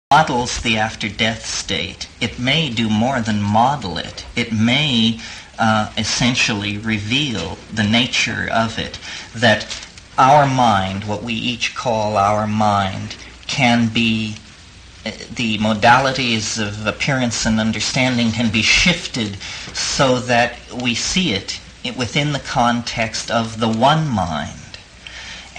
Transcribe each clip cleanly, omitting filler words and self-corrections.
models the after-death state. It may do more than model it. It may essentially reveal the nature of it, that our mind, what we each call our mind, can be, the modalities of appearance and understanding can be shifted so that we see it within the context of the one mind.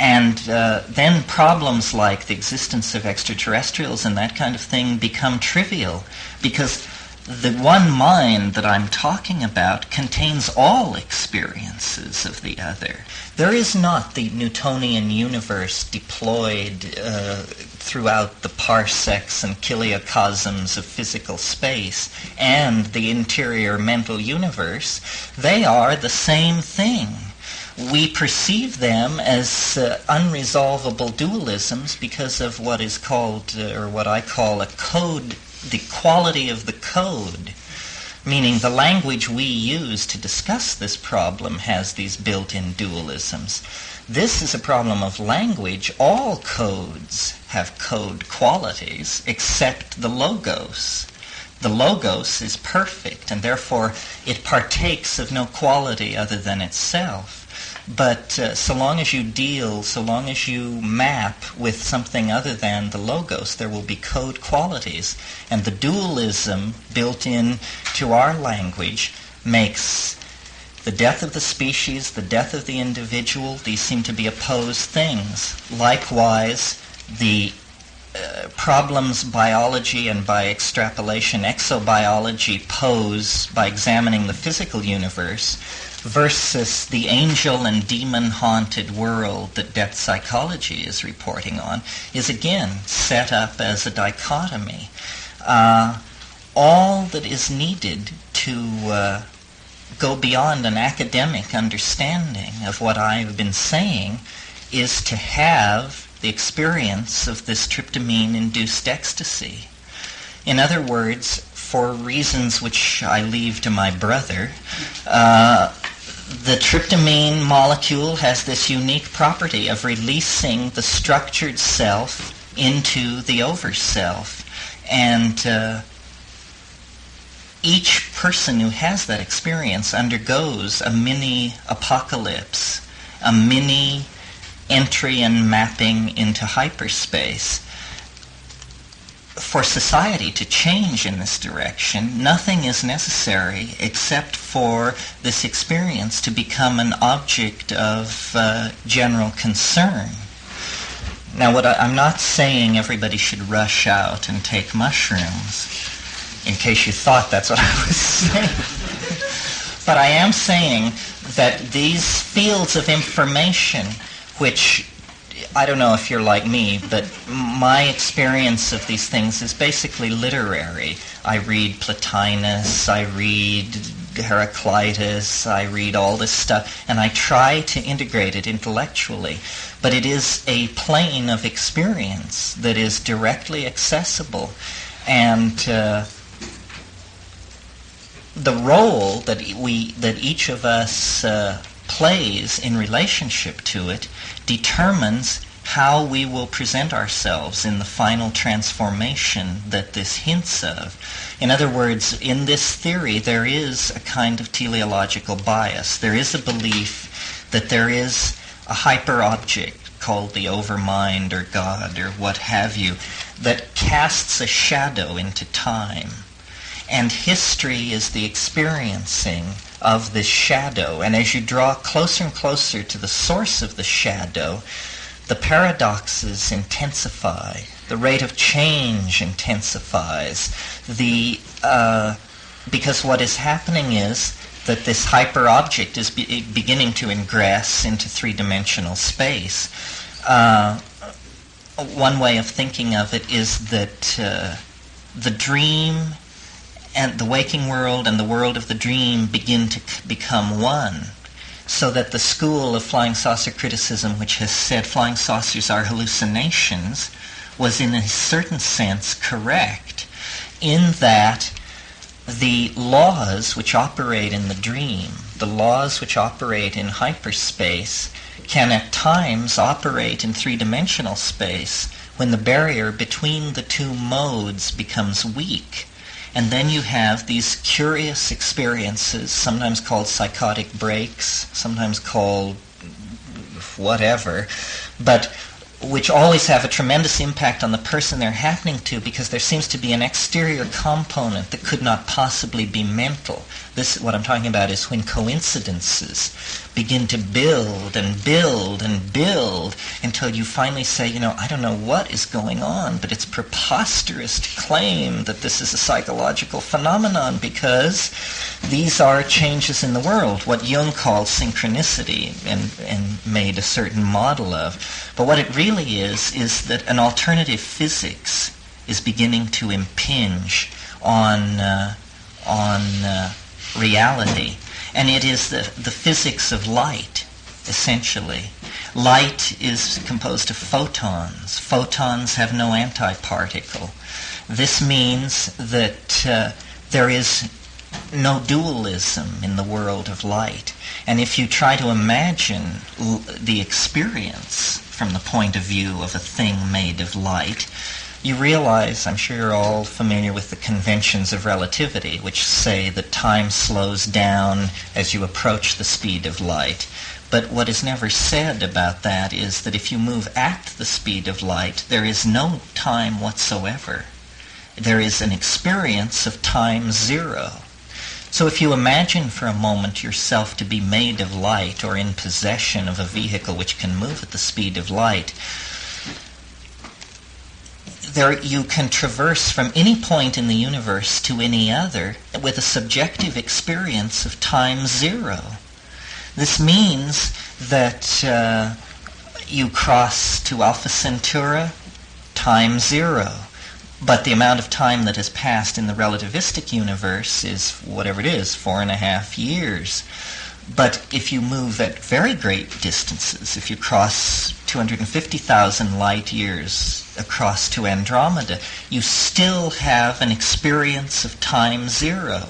And then problems like the existence of extraterrestrials and that kind of thing become trivial, because the one mind that I'm talking about contains all experiences of the other. There is not the Newtonian universe deployed throughout the parsecs and kiliocosms of physical space and the interior mental universe. They are the same thing. We perceive them as unresolvable dualisms because of what is called, or what I call, a code, the quality of the code, meaning the language we use to discuss this problem has these built-in dualisms. This is a problem of language. All codes have code qualities except the logos. The logos is perfect, and therefore it partakes of no quality other than itself. But so long as you map with something other than the logos, there will be code qualities. And the dualism built in to our language makes the death of the species, the death of the individual, these seem to be opposed things. Likewise, the problems biology and by extrapolation exobiology pose by examining the physical universe versus the angel and demon-haunted world that death psychology is reporting on is again set up as a dichotomy. All that is needed to go beyond an academic understanding of what I've been saying is to have the experience of this tryptamine-induced ecstasy. In other words, for reasons which I leave to my brother, the tryptamine molecule has this unique property of releasing the structured self into the over-self. And each person who has that experience undergoes a mini-apocalypse, a mini entry and mapping into hyperspace. For society to change in this direction, nothing is necessary except for this experience to become an object of general concern. Now, I'm not saying everybody should rush out and take mushrooms, in case you thought that's what I was saying. But I am saying that these fields of information, which I don't know if you're like me, but my experience of these things is basically literary. I read Plotinus, I read Heraclitus, I read all this stuff, and I try to integrate it intellectually. But it is a plane of experience that is directly accessible. And the role that each of us plays in relationship to it determines how we will present ourselves in the final transformation that this hints of. In other words, in this theory, there is a kind of teleological bias. There is a belief that there is a hyper-object called the overmind or God or what have you that casts a shadow into time. And history is the experiencing of this shadow. And as you draw closer and closer to the source of the shadow, the paradoxes intensify. The rate of change intensifies. Because what is happening is that this hyper-object is beginning to ingress into three-dimensional space. One way of thinking of it is that the dream and the waking world and the world of the dream begin to become one, so that the school of flying saucer criticism, which has said flying saucers are hallucinations, was in a certain sense correct, in that the laws which operate in the dream, the laws which operate in hyperspace, can at times operate in three-dimensional space when the barrier between the two modes becomes weak. And then you have these curious experiences, sometimes called psychotic breaks, sometimes called whatever, but which always have a tremendous impact on the person they're happening to, because there seems to be an exterior component that could not possibly be mental. This, what I'm talking about, is when coincidences begin to build and build and build until you finally say, I don't know what is going on, but it's preposterous to claim that this is a psychological phenomenon, because these are changes in the world, what Jung called synchronicity and made a certain model of. But what it really is that an alternative physics is beginning to impinge on reality. And it is the physics of light, essentially. Light is composed of photons. Photons have no antiparticle. This means that there is no dualism in the world of light. And if you try to imagine the experience from the point of view of a thing made of light, you realize, I'm sure you're all familiar with the conventions of relativity, which say that time slows down as you approach the speed of light. But what is never said about that is that if you move at the speed of light, there is no time whatsoever. There is an experience of time zero. So if you imagine for a moment yourself to be made of light or in possession of a vehicle which can move at the speed of light, there you can traverse from any point in the universe to any other with a subjective experience of time zero. This means that you cross to Alpha Centauri, time zero. But the amount of time that has passed in the relativistic universe is whatever it is, 4.5 years. But if you move at very great distances, if you cross 250,000 light years across to Andromeda, you still have an experience of time zero.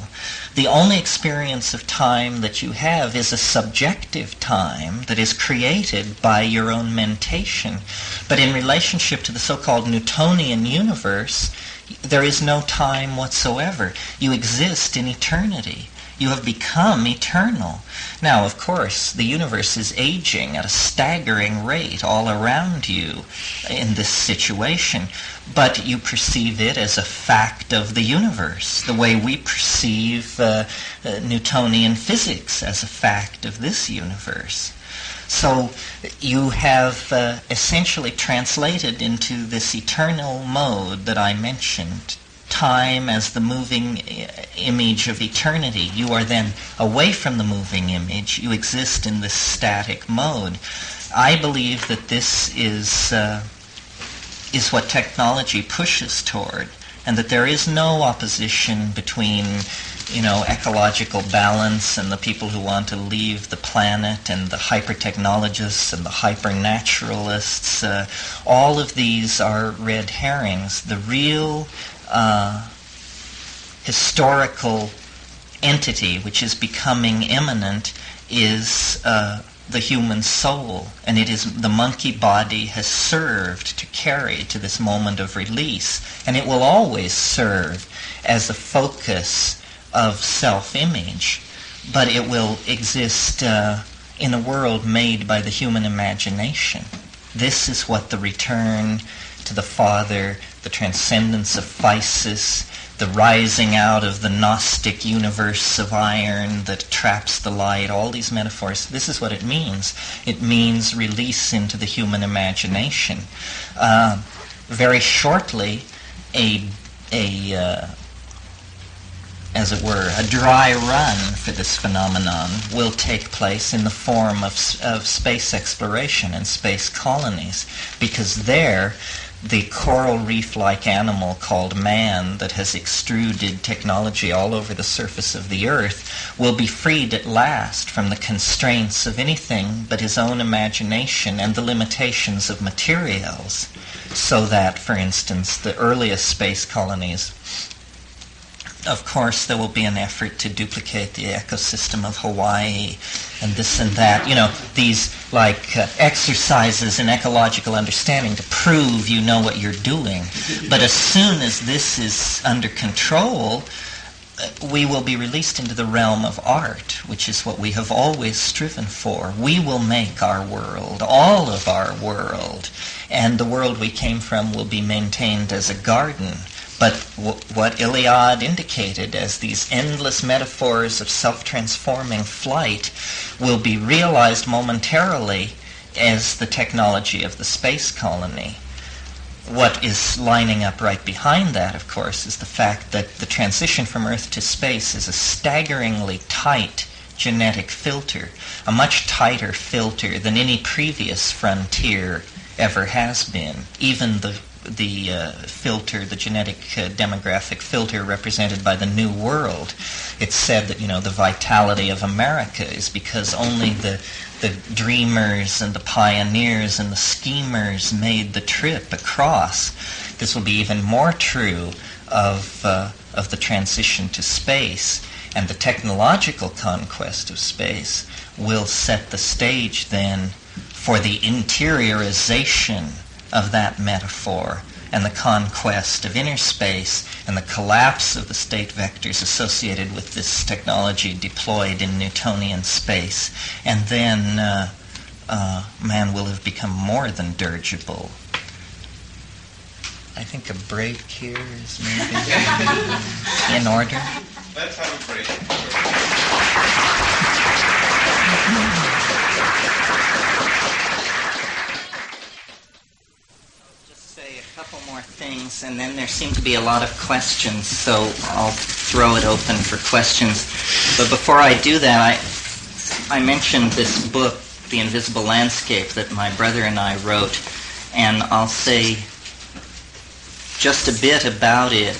The only experience of time that you have is a subjective time that is created by your own mentation. But in relationship to the so-called Newtonian universe, there is no time whatsoever. You exist in eternity. You have become eternal. Now, of course, the universe is aging at a staggering rate all around you in this situation, but you perceive it as a fact of the universe, the way we perceive Newtonian physics as a fact of this universe. So you have essentially translated into this eternal mode that I mentioned, time as the moving image of eternity. You are then away from the moving image. You exist in this static mode. I believe that this is what technology pushes toward, and that there is no opposition between, ecological balance and the people who want to leave the planet, and the hyper-technologists and the hyper-naturalists. All of these are red herrings. The real historical entity which is becoming imminent is the human soul, and it is the monkey body has served to carry to this moment of release, and it will always serve as a focus of self-image, but it will exist in a world made by the human imagination. This is what the return to the Father, the transcendence of physis, the rising out of the Gnostic universe of iron that traps the light, all these metaphors, this is what it means. It means release into the human imagination. Very shortly, as it were, a dry run for this phenomenon will take place in the form of space exploration and space colonies, because there the coral reef-like animal called man that has extruded technology all over the surface of the earth will be freed at last from the constraints of anything but his own imagination and the limitations of materials, so that, for instance, the earliest space colonies of course, there will be an effort to duplicate the ecosystem of Hawaii and this and that. These exercises in ecological understanding to prove you know what you're doing. But as soon as this is under control, we will be released into the realm of art, which is what we have always striven for. We will make our world, all of our world, and the world we came from will be maintained as a garden. But what Iliad indicated as these endless metaphors of self-transforming flight will be realized momentarily as the technology of the space colony. What is lining up right behind that, of course, is the fact that the transition from Earth to space is a staggeringly tight genetic filter, a much tighter filter than any previous frontier ever has been. Even the filter, the genetic demographic filter represented by the New World, it's said that, the vitality of America is because only the dreamers and the pioneers and the schemers made the trip across. This will be even more true of the transition to space, and the technological conquest of space will set the stage then for the interiorization of that metaphor and the conquest of inner space and the collapse of the state vectors associated with this technology deployed in Newtonian space. And then man will have become more than dirigible. I think a break here is maybe in order. Let's have a break. Couple more things, and then there seem to be a lot of questions, so I'll throw it open for questions. But before I do that, I mentioned this book, The Invisible Landscape, that my brother and I wrote, and I'll say just a bit about it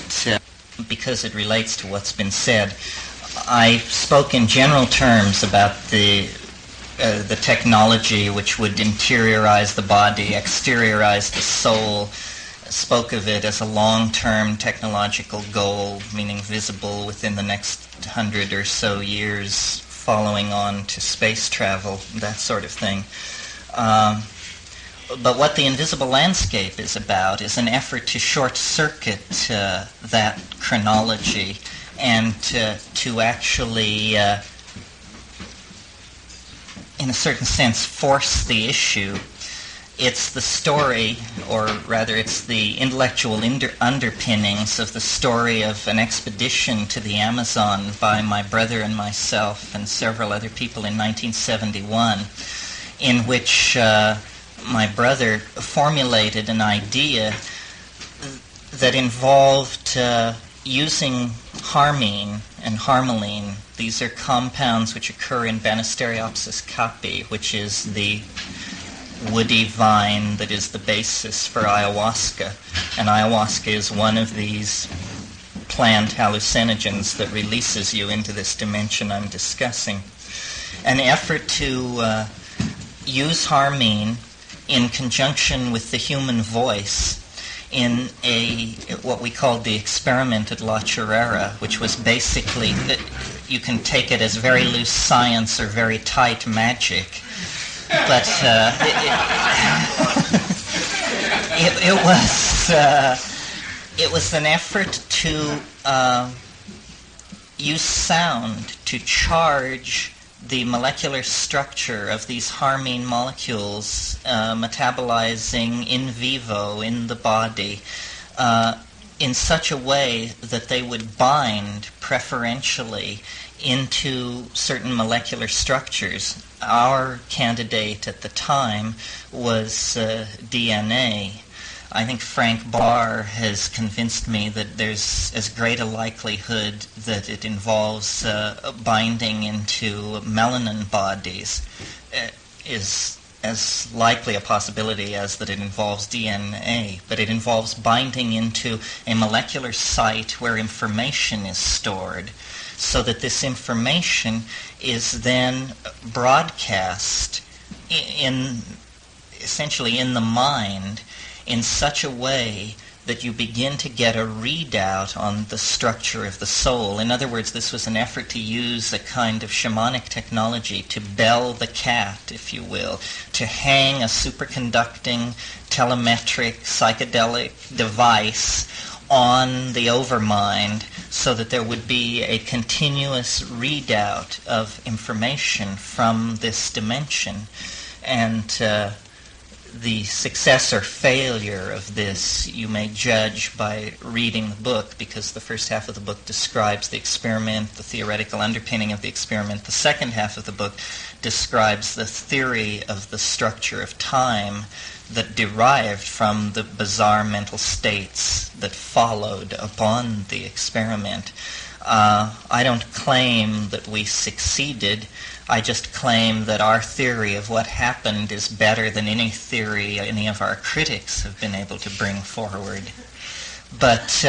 because it relates to what's been said. I spoke in general terms about the technology which would interiorize the body, exteriorize the soul, spoke of it as a long-term technological goal, meaning visible within the next 100 or so years, following on to space travel, that sort of thing. But what the invisible landscape is about is an effort to short-circuit that chronology and to actually, in a certain sense, force the issue. It's the story, or rather it's the intellectual underpinnings of the story of an expedition to the Amazon by my brother and myself and several other people in 1971, in which my brother formulated an idea that involved using harmine and harmaline. These are compounds which occur in Banisteriopsis caapi, which is the woody vine that is the basis for ayahuasca. And ayahuasca is one of these plant hallucinogens that releases you into this dimension I'm discussing. An effort to use harmine in conjunction with the human voice in what we called the experiment at La Chorrera, which was basically, you can take it as very loose science or very tight magic. But it was an effort to use sound to charge the molecular structure of these harmine molecules metabolizing in vivo in the body in such a way that they would bind preferentially into certain molecular structures. Our candidate at the time was DNA. I think Frank Barr has convinced me that there's as great a likelihood that it involves binding into melanin bodies is as likely a possibility as that it involves DNA, but it involves binding into a molecular site where information is stored, so that this information is then broadcast essentially in the mind in such a way that you begin to get a readout on the structure of the soul. In other words, this was an effort to use a kind of shamanic technology to bell the cat, if you will, to hang a superconducting, telemetric, psychedelic device on the overmind so that there would be a continuous readout of information from this dimension. And the success or failure of this you may judge by reading the book, because the first half of the book describes the experiment, the theoretical underpinning of the experiment. The second half of the book describes the theory of the structure of time that derived from the bizarre mental states that followed upon the experiment. I don't claim that we succeeded. I just claim that our theory of what happened is better than any theory any of our critics have been able to bring forward. But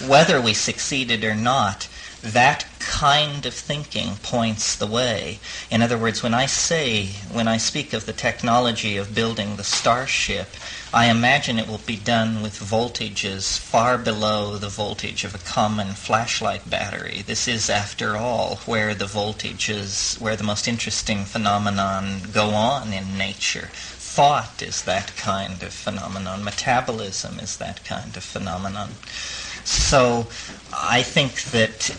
whether we succeeded or not, that kind of thinking points the way. In other words, when I speak of the technology of building the starship, I imagine it will be done with voltages far below the voltage of a common flashlight battery. This is, after all, where the most interesting phenomenon go on in nature. Thought is that kind of phenomenon. Metabolism is that kind of phenomenon. So I think that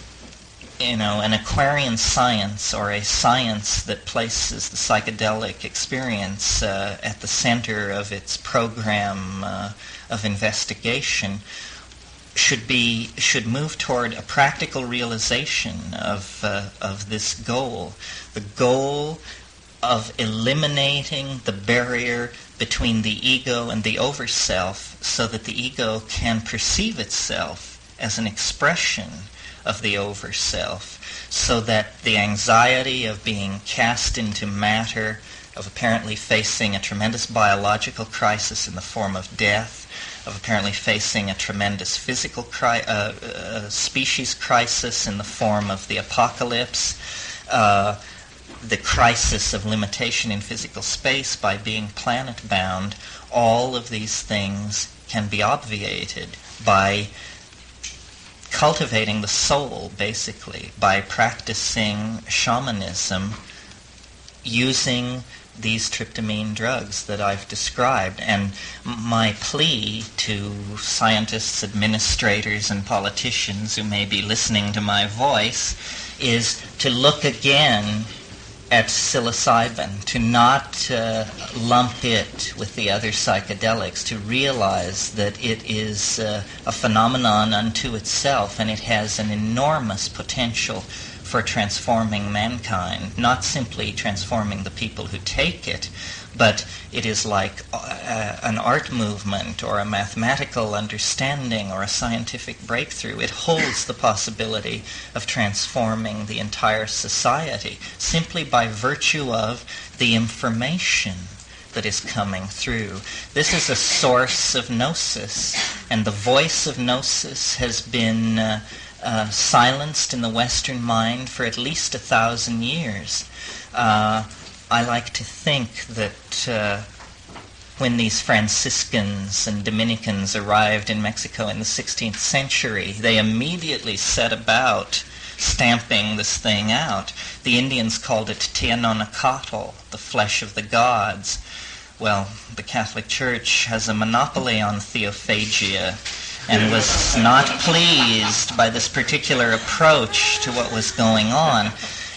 an Aquarian science, or a science that places the psychedelic experience at the center of its program of investigation, should move toward a practical realization of this goal, the goal of eliminating the barrier between the ego and the overself, so that the ego can perceive itself as an expression of the overself, so that the anxiety of being cast into matter, of apparently facing a tremendous biological crisis in the form of death, of apparently facing a tremendous physical species crisis in the form of the apocalypse, the crisis of limitation in physical space by being planet-bound, all of these things can be obviated by cultivating the soul, basically, by practicing shamanism using these tryptamine drugs that I've described. And my plea to scientists, administrators, and politicians who may be listening to my voice is to look again at psilocybin, to not lump it with the other psychedelics, to realize that it is a phenomenon unto itself, and it has an enormous potential for transforming mankind, not simply transforming the people who take it, but it is like an art movement or a mathematical understanding or a scientific breakthrough. It holds the possibility of transforming the entire society simply by virtue of the information that is coming through. This is a source of gnosis, and the voice of gnosis has been silenced in the Western mind for at least 1,000 years. I like to think that when these Franciscans and Dominicans arrived in Mexico in the 16th century, they immediately set about stamping this thing out. The Indians called it Tianonacatl, the flesh of the gods. Well, the Catholic Church has a monopoly on theophagia and was not pleased by this particular approach to what was going on.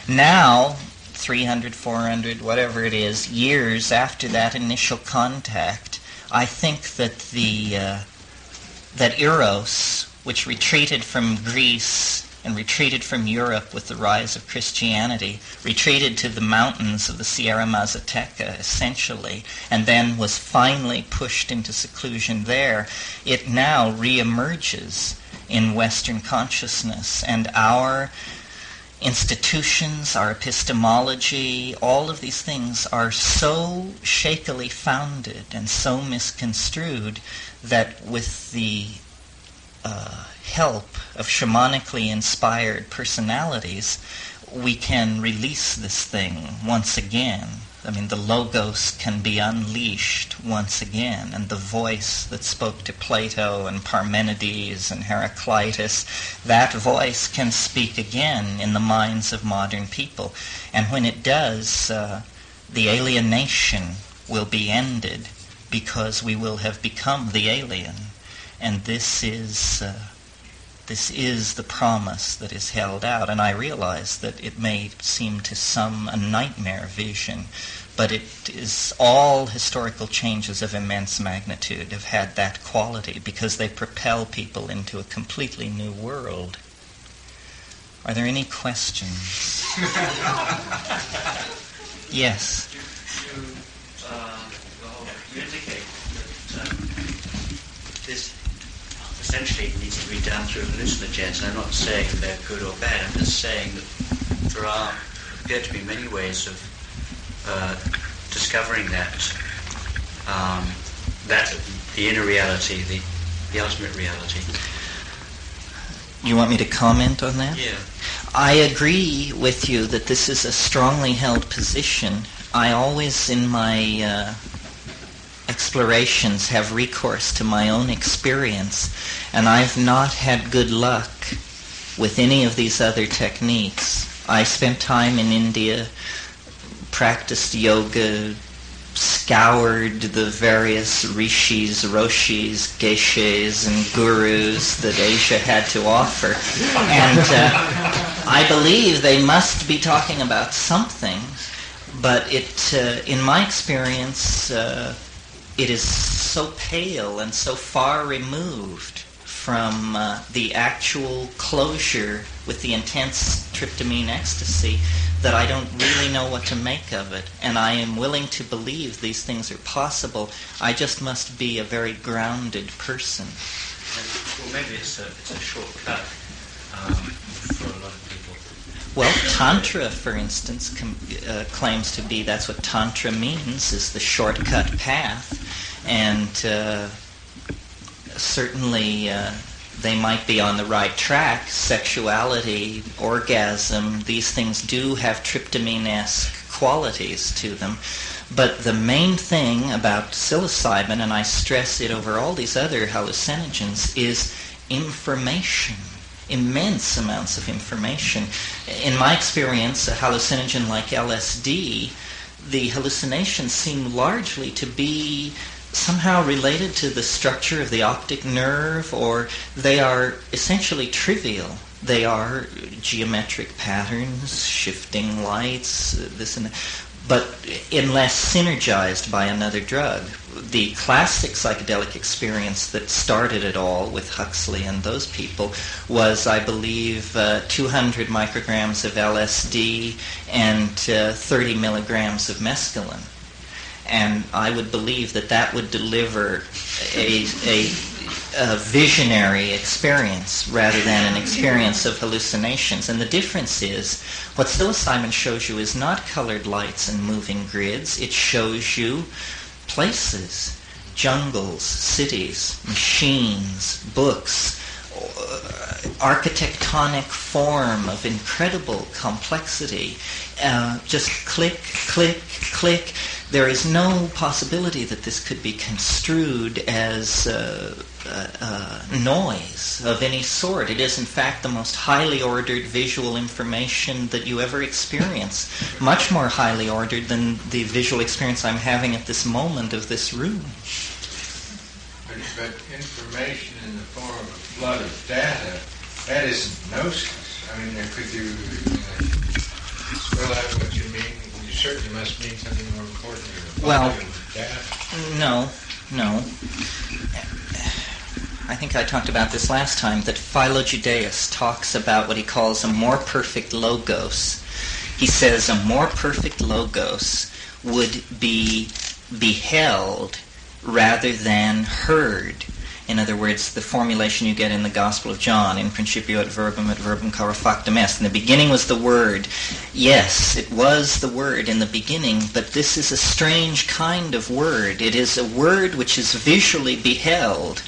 Now, 300, 400, whatever it is, years after that initial contact, I think that that Eros, which retreated from Greece and retreated from Europe with the rise of Christianity, retreated to the mountains of the Sierra Mazateca, essentially, and then was finally pushed into seclusion there, it now reemerges in Western consciousness, and our institutions, our epistemology, all of these things are so shakily founded and so misconstrued that with the help of shamanically inspired personalities, we can release this thing once again I mean, the Logos can be unleashed once again, and the voice that spoke to Plato and Parmenides and Heraclitus, that voice can speak again in the minds of modern people. And when it does, the alienation will be ended because we will have become the alien. And this is the promise that is held out. And I realize that it may seem to some a nightmare vision, but it is all historical changes of immense magnitude have had that quality because they propel people into a completely new world. Are there any questions? Yes. You indicate that this essentially needs to be done through hallucinogens. And I'm not saying they're good or bad. I'm just saying that there appear to be many ways of discovering that the inner reality, the ultimate reality. You want me to comment on that? Yeah. I agree with you that this is a strongly held position. I always, in my explorations, have recourse to my own experience, and I've not had good luck with any of these other techniques. I spent time in India, practiced yoga, scoured the various rishis, roshis, geshes, and gurus that Asia had to offer. And I believe they must be talking about something, but in my experience, it is so pale and so far removed from the actual closure with the intense tryptamine ecstasy that I don't really know what to make of it. And I am willing to believe these things are possible. I just must be a very grounded person. Well, maybe it's a shortcut for a lot of people. Well, Tantra, for instance, claims to be, that's what Tantra means, is the shortcut path. And certainly they might be on the right track. Sexuality, orgasm, these things do have tryptamine-esque qualities to them. But the main thing about psilocybin, and I stress it over all these other hallucinogens, is information. Immense amounts of information. In my experience, a hallucinogen like LSD, the hallucinations seem largely to be somehow related to the structure of the optic nerve, or they are essentially trivial. They are geometric patterns, shifting lights, this and that, but unless synergized by another drug. The classic psychedelic experience that started it all with Huxley and those people was, I believe, 200 micrograms of LSD and 30 milligrams of mescaline. And I would believe that would deliver a visionary experience rather than an experience of hallucinations. And the difference is, what psilocybin shows you is not colored lights and moving grids. It shows you places, jungles, cities, machines, books, architectonic form of incredible complexity. Just click, click, click. There is no possibility that this could be construed as noise of any sort. It is, in fact, the most highly ordered visual information that you ever experience. Much more highly ordered than the visual experience I'm having at this moment of this room. But information in the form of a flood of data, that isn't gnosis. I mean, could you spell out what you mean? You certainly must mean something more important than a flood of data. No. I think I talked about this last time, that Philo-Judaeus talks about what he calls a more perfect logos. He says a more perfect logos would be beheld rather than heard. In other words, the formulation you get in the Gospel of John, in principio et verbum caro factum est. In the beginning was the Word. Yes, it was the Word in the beginning, but this is a strange kind of word. It is a word which is visually beheld,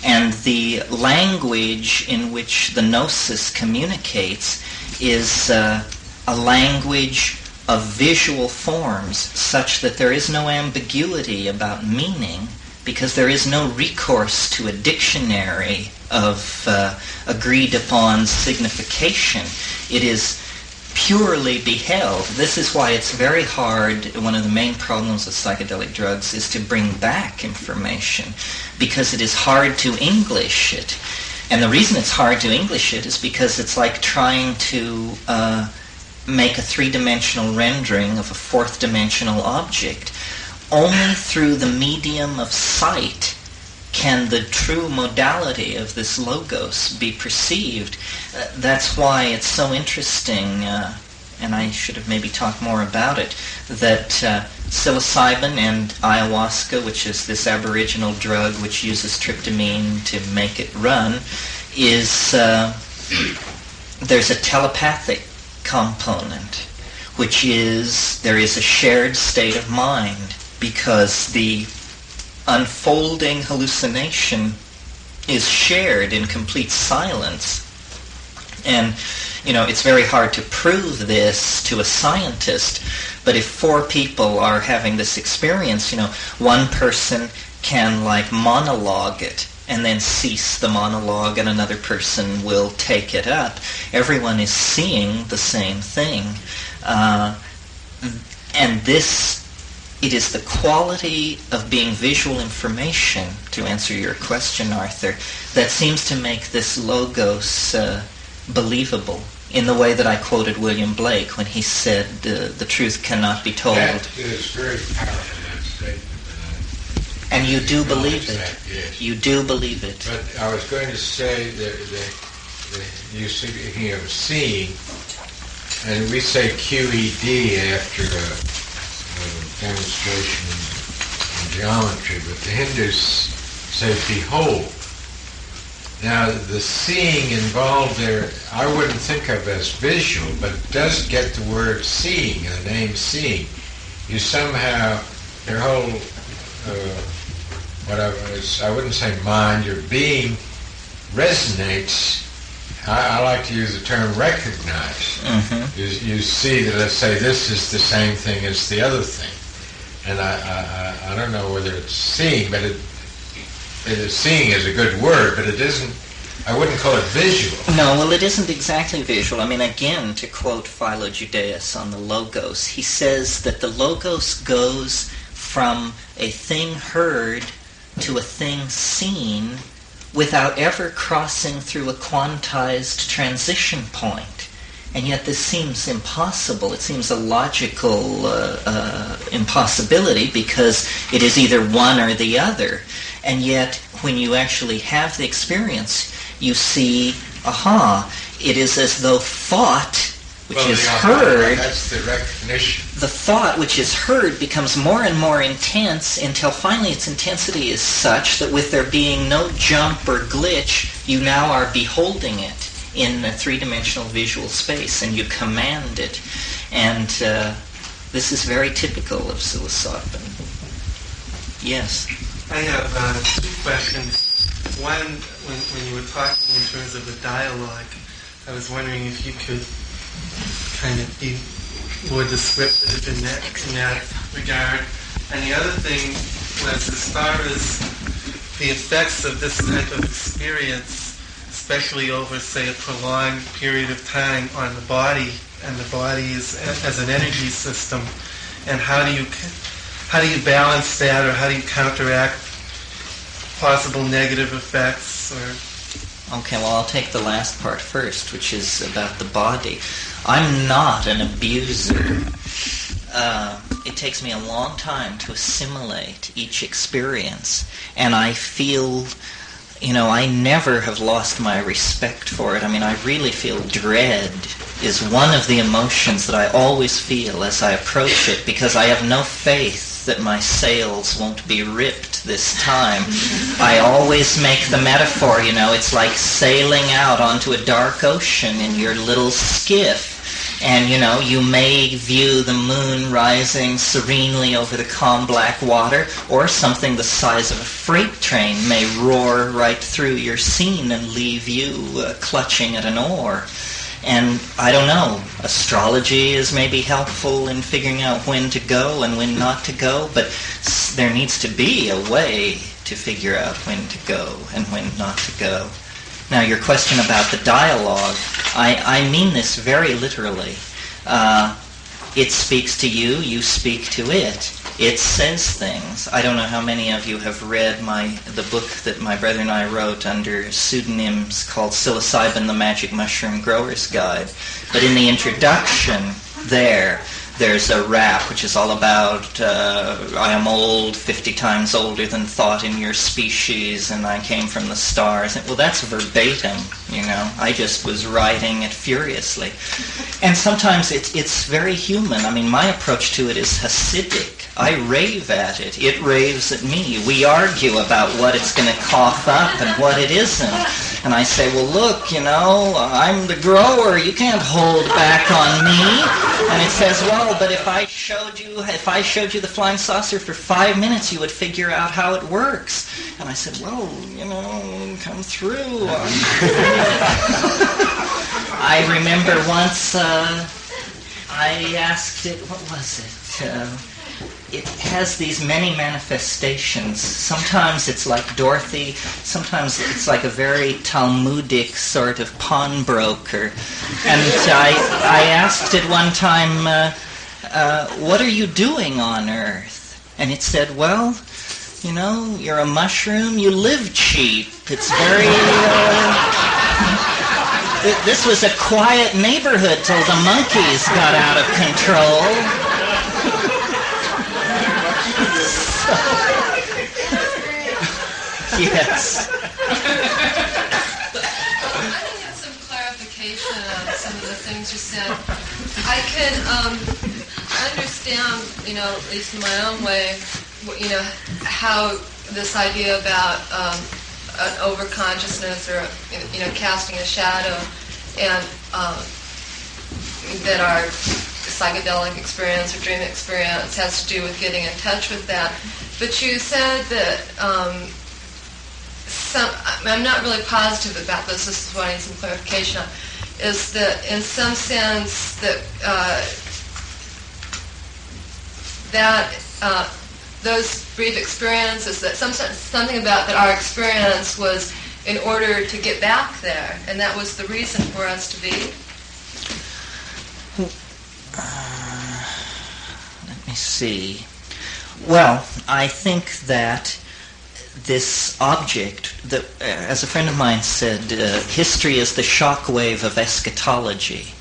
and the language in which the gnosis communicates is a language of visual forms such that there is no ambiguity about meaning, because there is no recourse to a dictionary of agreed upon signification. It is purely beheld. This is why it's very hard. One of the main problems with psychedelic drugs is to bring back information, because it is hard to English it. And the reason it's hard to English it is because it's like trying to make a three-dimensional rendering of a fourth-dimensional object. Only through the medium of sight can the true modality of this logos be perceived. That's why it's so interesting, and I should have maybe talked more about it, that psilocybin and ayahuasca, which is this aboriginal drug which uses tryptamine to make it run, is there's a telepathic component, which is there is a shared state of mind, because the unfolding hallucination is shared in complete silence. And, it's very hard to prove this to a scientist, but if four people are having this experience, one person can monologue it and then cease the monologue, and another person will take it up. Everyone is seeing the same thing. And this, it is the quality of being visual information, to answer your question, Arthur, that seems to make this logos believable, in the way that I quoted William Blake when he said, the truth cannot be told. That is very powerful, that statement. And you do believe it. That, yes. You do believe it. But I was going to say that you're speaking of seeing, and we say QED after a demonstration in geometry, but the Hindus say behold. Now, the seeing involved there, I wouldn't think of as visual, but it does get the word seeing, the name seeing. You somehow, your whole, I wouldn't say mind, your being resonates. I like to use the term recognize. Mm-hmm. You see that, let's say, this is the same thing as the other thing. And I don't know whether it's seeing, but seeing is a good word, but it isn't, I wouldn't call it visual. No, well, it isn't exactly visual. I mean, again, to quote Philo Judaeus on the logos, he says that the logos goes from a thing heard to a thing seen without ever crossing through a quantized transition point. And yet this seems impossible. It seems a logical impossibility, because it is either one or the other. And yet, when you actually have the experience, you see, it is as though thought, which is heard, that's the recognition. The thought which is heard becomes more and more intense until finally its intensity is such that with there being no jump or glitch, you now are beholding it in a three-dimensional visual space, and you command it. And this is very typical of psilocybin. Yes? I have two questions. One, when you were talking in terms of the dialogue, I was wondering if you could kind of be more descriptive in that regard. And the other thing was, as far as the effects of this type of experience, especially over, say, a prolonged period of time on the body, and the body as an energy system, and how do you balance that, or how do you counteract possible negative effects? Okay, well, I'll take the last part first, which is about the body. I'm not an abuser. It takes me a long time to assimilate each experience, and I feel, I never have lost my respect for it. I mean, I really feel dread is one of the emotions that I always feel as I approach it, because I have no faith that my sails won't be ripped this time. I always make the metaphor, it's like sailing out onto a dark ocean in your little skiff. And, you may view the moon rising serenely over the calm black water, or something the size of a freight train may roar right through your scene and leave you clutching at an oar. And I don't know, astrology is maybe helpful in figuring out when to go and when not to go, but there needs to be a way to figure out when to go and when not to go. Now, your question about the dialogue, I mean this very literally. It speaks to you, you speak to it. It says things. I don't know how many of you have read the book that my brother and I wrote under pseudonyms called Psilocybin, the Magic Mushroom Grower's Guide. But in the introduction there's a rap which is all about I am old, 50 times older than thought in your species, and I came from the stars. Well, that's verbatim, you know. I just was writing it furiously. And sometimes it's very human. I mean, my approach to it is Hasidic. I rave at it. It raves at me. We argue about what it's going to cough up and what it isn't. And I say, well, look, you know, I'm the grower. You can't hold back on me. And it says, well, but if I showed you the flying saucer for 5 minutes, you would figure out how it works. And I said, well, you know, come through. I remember once I asked it, what was it? It has these many manifestations. Sometimes it's like Dorothy, sometimes it's like a very Talmudic sort of pawnbroker. And I asked it one time, what are you doing on Earth? And it said, well, you know, you're a mushroom, you live cheap. It's very... This was a quiet neighborhood till the monkeys got out of control. Yes. I can get some clarification on some of the things you said. I can understand, you know, at least in my own way, you know, how this idea about an overconsciousness or, you know, casting a shadow, and that our psychedelic experience or dream experience has to do with getting in touch with that. But you said that I'm not really positive about this. This is what I need some clarification on. Is that in some sense that those brief experiences, that something about that our experience was in order to get back there, and that was the reason for us to be? Let me see. Well, I think that this object, as a friend of mine said, history is the shockwave of eschatology.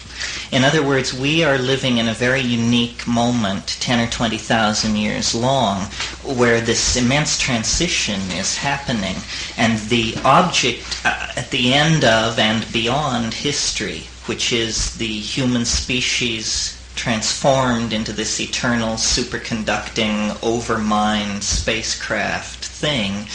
In other words, we are living in a very unique moment, 10 or 20,000 years long, where this immense transition is happening. And the object at the end of and beyond history, which is the human species transformed into this eternal superconducting overmind spacecraft thing,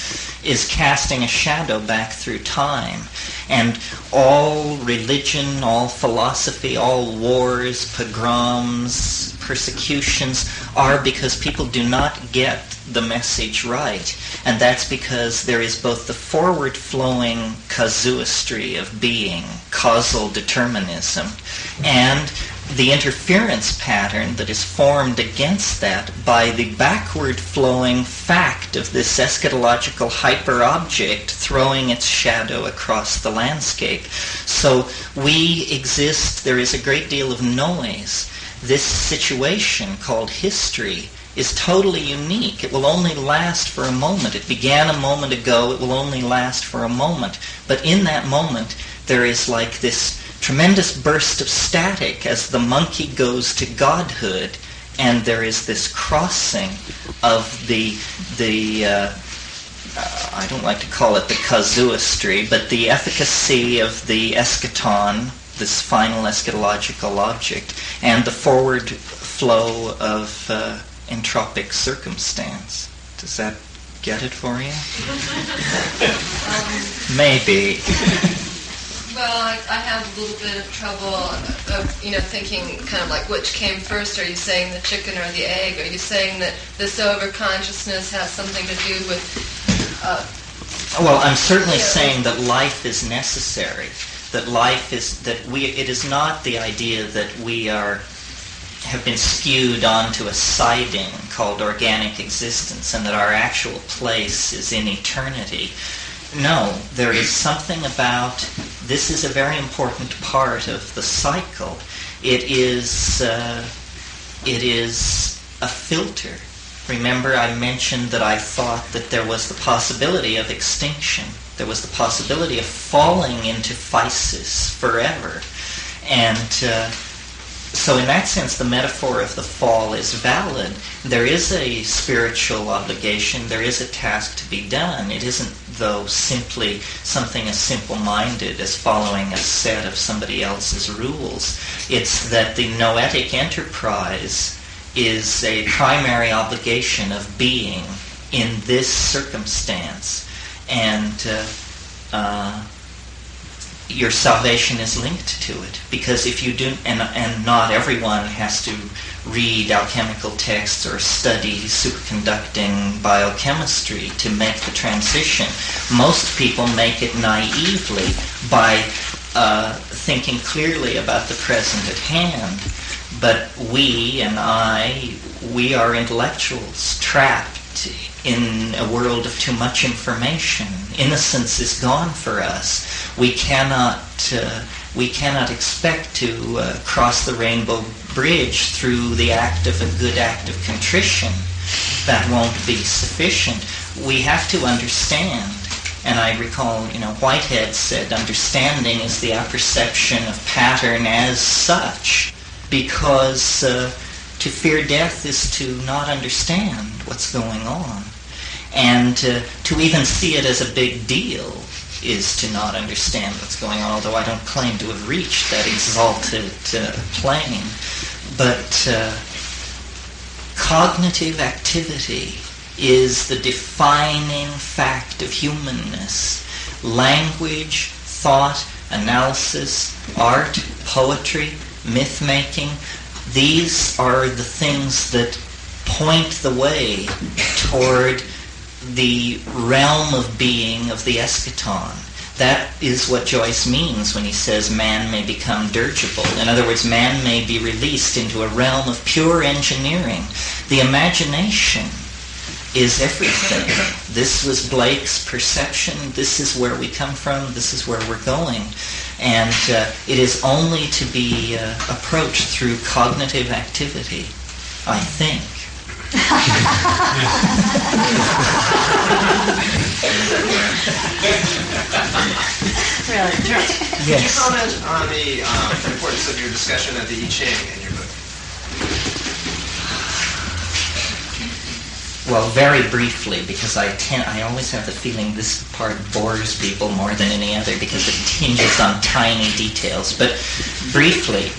is casting a shadow back through time. And all religion, all philosophy, all wars, pogroms, persecutions are because people do not get the message right. And that's because there is both the forward-flowing casuistry of being, causal determinism, and the interference pattern that is formed against that by the backward-flowing fact of this eschatological hyper-object throwing its shadow across the landscape. So we exist, there is a great deal of noise. This situation called history is totally unique. It will only last for a moment. It began a moment ago, it will only last for a moment. But in that moment, there is like this tremendous burst of static as the monkey goes to godhood, and there is this crossing of the I don't like to call it the casuistry, but the efficacy of the eschaton, this final eschatological object, and the forward flow of entropic circumstance. Does that get it for you? Maybe. Well, I have a little bit of trouble of, thinking kind of like which came first. Are you saying the chicken or the egg? Are you saying that this overconsciousness has something to do with... Well, I'm certainly saying that life is necessary. that life is, it is not the idea that we have been skewed onto a siding called organic existence and that our actual place is in eternity. No, there is something about, this is a very important part of the cycle. It is a filter. Remember, I mentioned that I thought that there was the possibility of extinction. There was the possibility of falling into physis forever. And so in that sense, the metaphor of the fall is valid. There is a spiritual obligation. There is a task to be done. It isn't, though, simply something as simple-minded as following a set of somebody else's rules. It's that the noetic enterprise is a primary obligation of being in this circumstance. And your salvation is linked to it, because if you do, and not everyone has to read alchemical texts or study superconducting biochemistry to make the transition. Most people make it naively by thinking clearly about the present at hand. But we are intellectuals trapped in a world of too much information. Innocence is gone for us. We cannot expect to cross the rainbow bridge through the act of a good act of contrition. That won't be sufficient. We have to understand. And I recall, Whitehead said, understanding is the apperception of pattern as such, because to fear death is to not understand what's going on. And to even see it as a big deal is to not understand what's going on, although I don't claim to have reached that exalted plane. But cognitive activity is the defining fact of humanness. Language, thought, analysis, art, poetry, myth-making, these are the things that point the way toward the realm of being of the eschaton. That is what Joyce means when he says man may become dirigible. In other words, man may be released into a realm of pure engineering. The imagination is everything. This was Blake's perception. This is where we come from. This is where we're going. And it is only to be approached through cognitive activity, I think. Really? Terence, Yes. Could you comment on the importance of your discussion of the I Ching in your book? Well, very briefly, because I always have the feeling this part bores people more than any other because it hinges on tiny details. But briefly,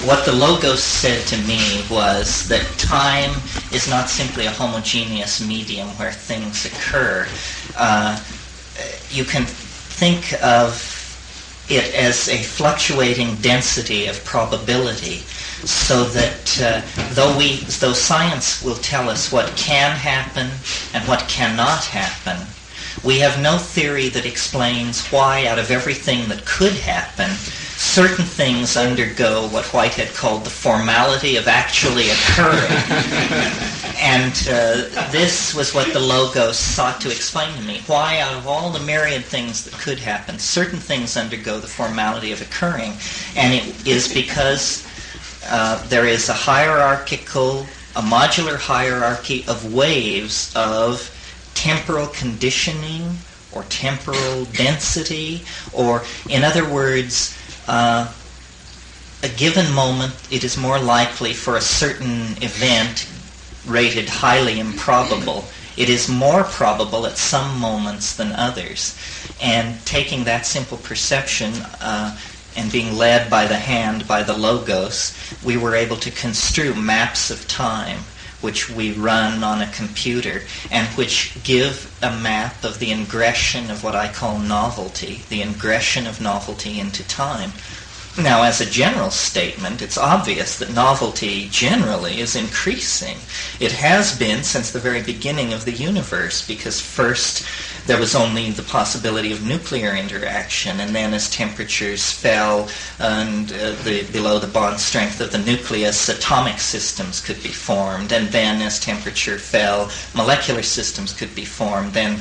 what the Logos said to me was that time is not simply a homogeneous medium where things occur. You can think of it as a fluctuating density of probability, so that though science will tell us what can happen and what cannot happen, we have no theory that explains why, out of everything that could happen, certain things undergo what Whitehead called the formality of actually occurring. And this was what the Logos sought to explain to me. Why, out of all the myriad things that could happen, certain things undergo the formality of occurring. And it is because there is a modular hierarchy of waves of temporal conditioning or temporal density, or in other words, a given moment, it is more likely for a certain event rated highly improbable. It is more probable at some moments than others. And taking that simple perception and being led by the hand by the Logos, we were able to construe maps of time which we run on a computer and which give a map of the ingression of what I call novelty, the ingression of novelty into time. Now, as a general statement, it's obvious that novelty generally is increasing. It has been since the very beginning of the universe, because first there was only the possibility of nuclear interaction, and then as temperatures fell and below the bond strength of the nucleus, atomic systems could be formed, and then as temperature fell, molecular systems could be formed. Then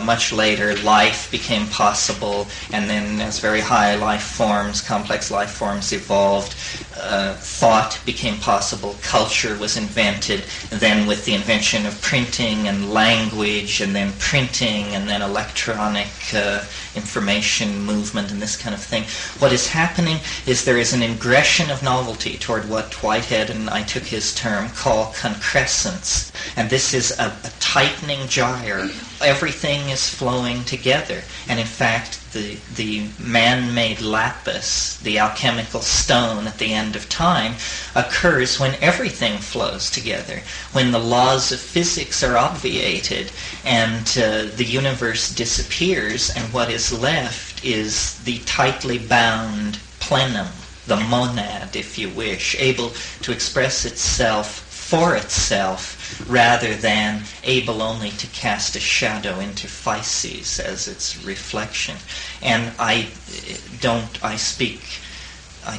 much later, life became possible, and then as very high life forms, complex life forms evolved, thought became possible, culture was invented, and then with the invention of printing and language, and then printing, and then electronic information movement and this kind of thing. What is happening is there is an ingression of novelty toward what Whitehead, and I took his term, call concrescence. And this is a tightening gyre. Everything is flowing together. And in fact, the man-made lapis, the alchemical stone at the end of time, occurs when everything flows together, when the laws of physics are obviated and the universe disappears, and what is left is the tightly bound plenum, the monad, if you wish, able to express itself for itself rather than able only to cast a shadow into physis as its reflection. And I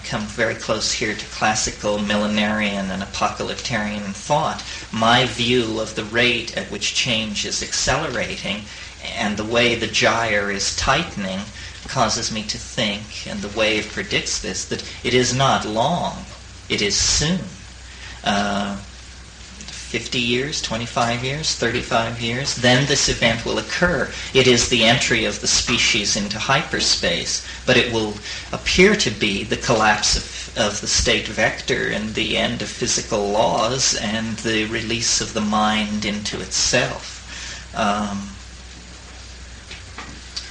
come very close here to classical millenarian and apocalyptarian thought. My view of the rate at which change is accelerating and the way the gyre is tightening causes me to think, and the wave predicts this, that it is not long, it is soon. 50 years, 25 years, 35 years, then this event will occur. It is the entry of the species into hyperspace, but it will appear to be the collapse of the state vector and the end of physical laws and the release of the mind into itself.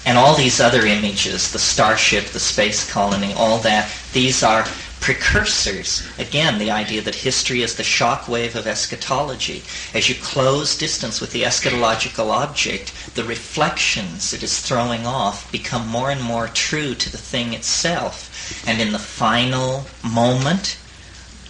And all these other images, the starship, the space colony, all that, these are precursors. Again, the idea that history is the shock wave of eschatology. As you close distance with the eschatological object, the reflections it is throwing off become more and more true to the thing itself. And in the final moment,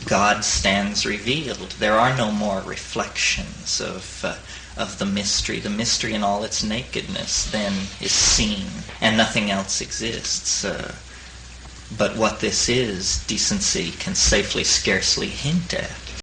God stands revealed. There are no more reflections of the mystery. The mystery in all its nakedness then is seen, and nothing else exists. But what this is, decency can safely scarcely hint at.